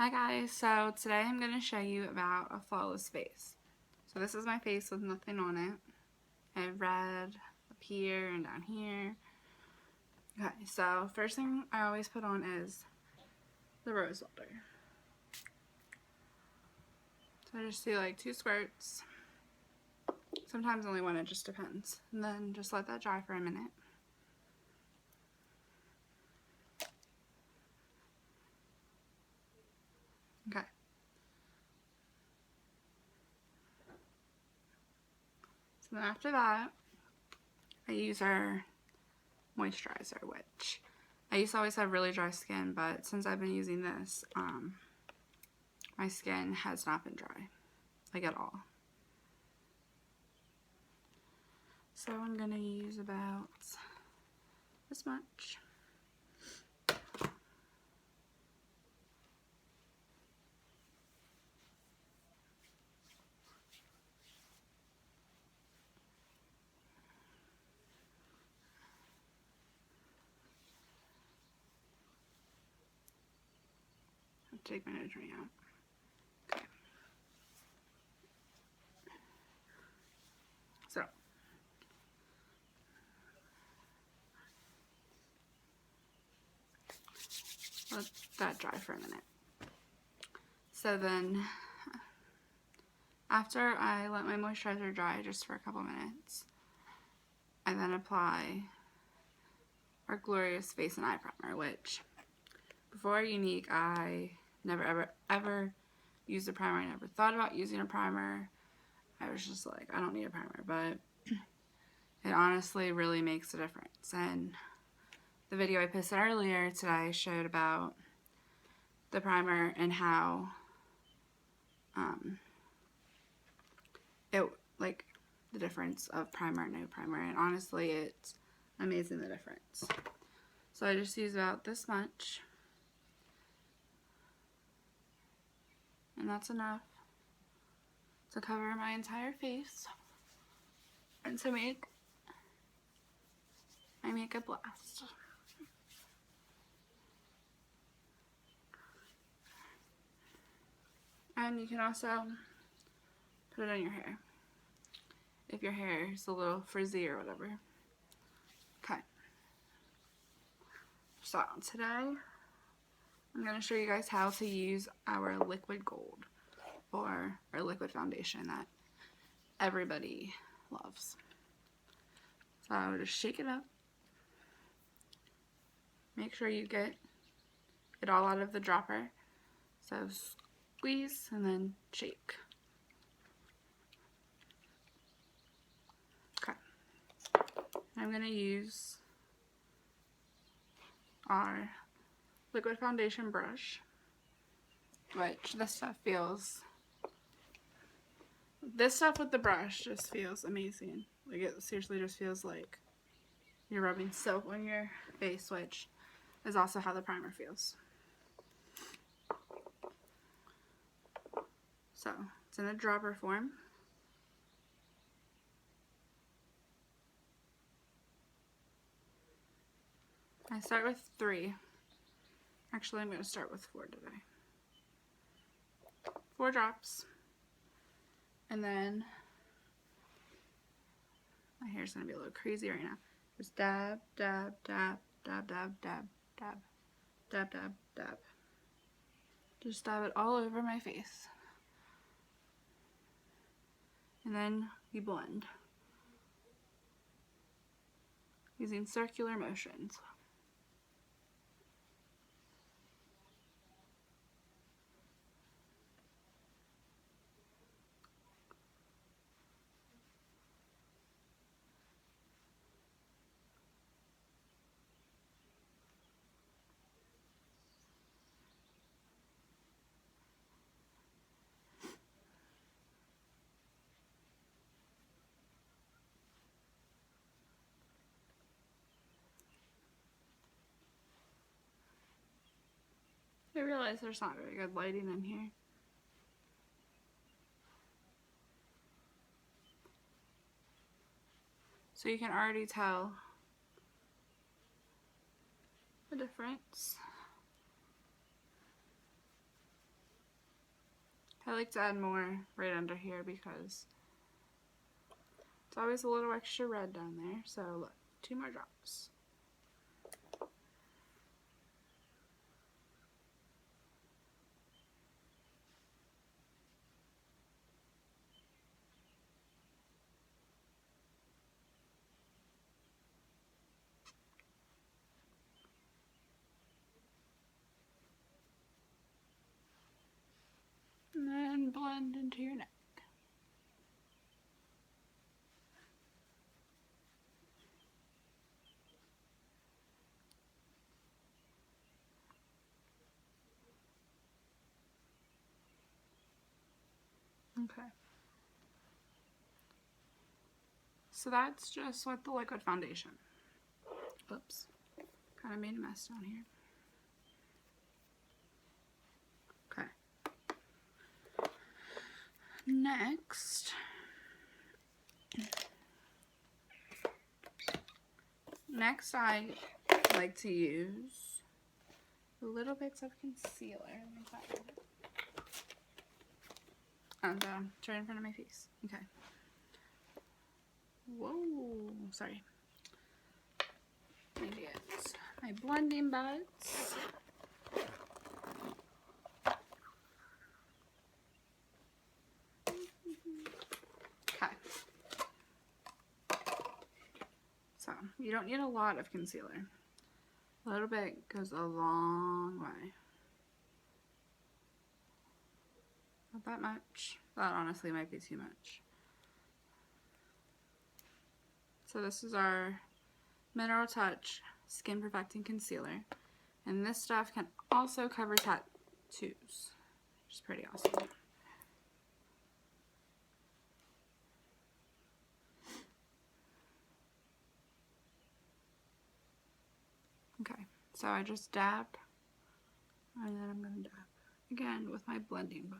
Hi guys, so today I'm going to show you about a flawless face. So this is my face with nothing on it. I have red up here and down here. Okay, so first thing I always put on is the rose water. So I just do like 2 squirts. Sometimes only one, it just depends. And then just let that dry for a minute. Okay. So then after that, I use our moisturizer, which I used to always have really dry skin, but since I've been using this, my skin has not been dry, like at all. So I'm going to use about this much. I'll take my nose ring out. Okay. So let that dry for a minute. So then after I let my moisturizer dry just for a couple minutes, I then apply our Glorious Face and Eye Primer, which before Younique I never ever used a primer. I never thought about using a primer. I was just like, I don't need a primer, but it honestly really makes a difference. And the video I posted earlier today showed about the primer and how it, like, the difference of primer and no primer, and honestly it's amazing the difference. So I just use about this much, and that's enough to cover my entire face and to make my makeup last. And you can also put it on your hair if your hair is a little frizzy or whatever. Okay. So today I'm going to show you guys how to use our liquid gold, or our liquid foundation that everybody loves. So I would just shake it up. Make sure you get it all out of the dropper. So squeeze and then shake. Okay. I'm going to use our liquid foundation brush, which this stuff with the brush just feels amazing. Like, it seriously just feels like you're rubbing soap on your face, which is also how the primer feels. So it's in a dropper form. I start with 3. Actually, I'm going to start with 4 today. 4 drops. And then my hair's going to be a little crazy right now. Just dab, dab, dab, dab, dab, dab, dab, dab, dab, dab. Just dab it all over my face. And then you blend using circular motions. I realize there's not very good lighting in here. So you can already tell the difference. I like to add more right under here because it's always a little extra red down there. So look, 2 more drops. And then blend into your neck. Okay. So that's just with the liquid foundation. Oops. Kind of made a mess down here. Okay. Next I like to use little bits of concealer. Let me find it. And it's right in front of my face. Okay. Whoa, sorry. Maybe it's my blending buds. Okay. So, you don't need a lot of concealer. A little bit goes a long way. Not that much. That honestly might be too much. So this is our Mineral Touch Skin Perfecting Concealer. And this stuff can also cover tattoos, which is pretty awesome. Okay, so I just dab, and then I'm going to dab again with my blending bud.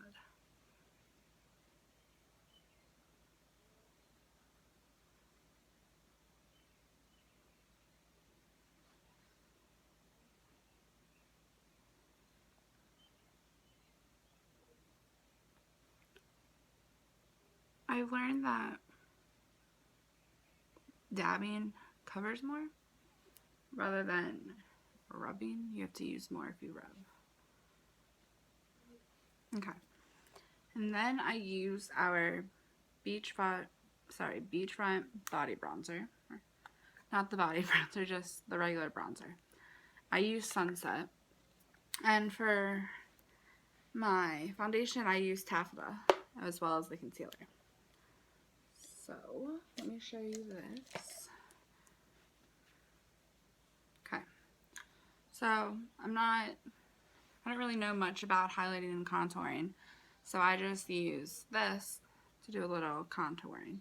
I've learned that dabbing covers more rather than rubbing. You have to use more if you rub. Okay. And then I use our Beachfront Body Bronzer. Not the body bronzer, just the regular bronzer. I use Sunset. And for my foundation, I use Taffeta as well as the concealer. So, let me show you this. Okay. So, I don't really know much about highlighting and contouring. So I just use this to do a little contouring.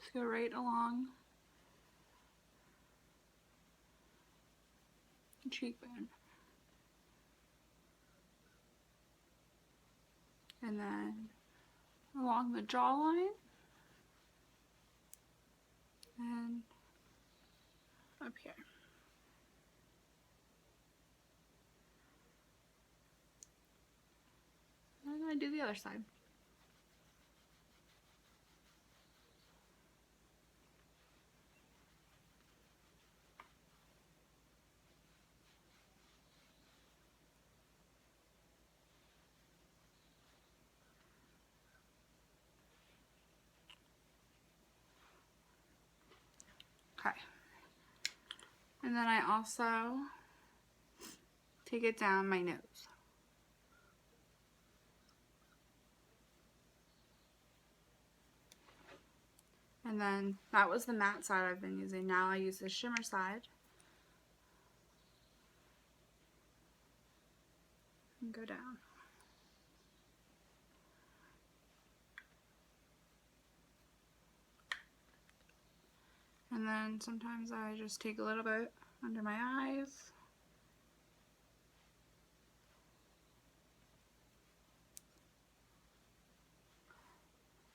Just go right along the cheekbone. And then along the jawline. And up here. And then I do the other side. Okay. And then I also take it down my nose. And then that was the matte side I've been using. Now I use the shimmer side. And go down. And then sometimes I just take a little bit under my eyes.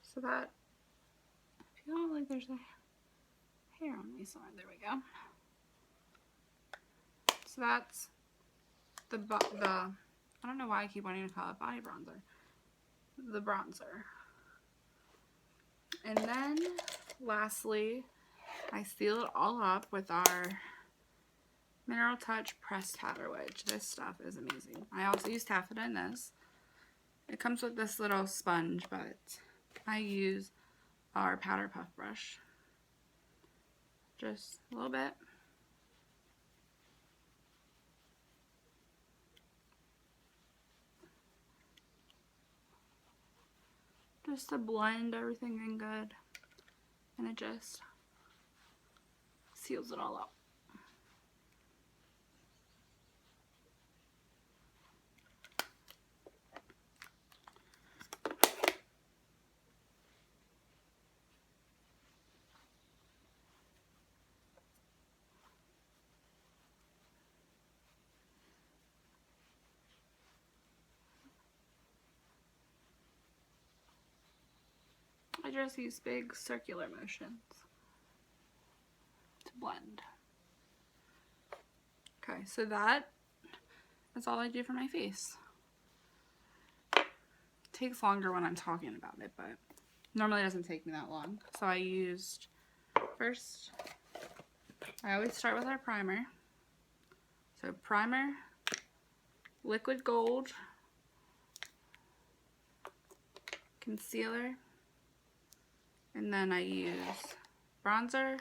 So that, I feel like there's a hair on me somewhere. There we go. So So that's the I don't know why I keep wanting to call it body bronzer. The bronzer. And then lastly, I seal it all up with our Mineral Touch Pressed Powder, which this stuff is amazing. I also use taffeta in this. It comes with this little sponge, but I use our powder puff brush. Just a little bit. Just to blend everything in good. And it just seals it all up. I just use big circular motions to blend. Okay, so that's all I do for my face. It takes longer when I'm talking about it, but normally it doesn't take me that long. So I used, first, I always start with our primer. So primer, liquid gold, concealer, and then I use bronzer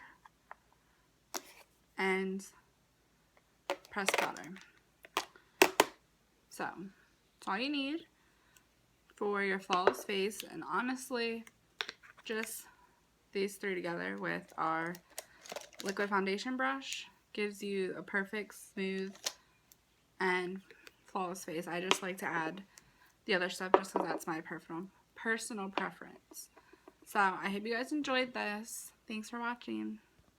and pressed powder. So that's all you need for your flawless face, and honestly, just these three together with our liquid foundation brush gives you a perfect, smooth, and flawless face. I just like to add the other stuff just because that's my personal preference. So I hope you guys enjoyed this. Thanks for watching.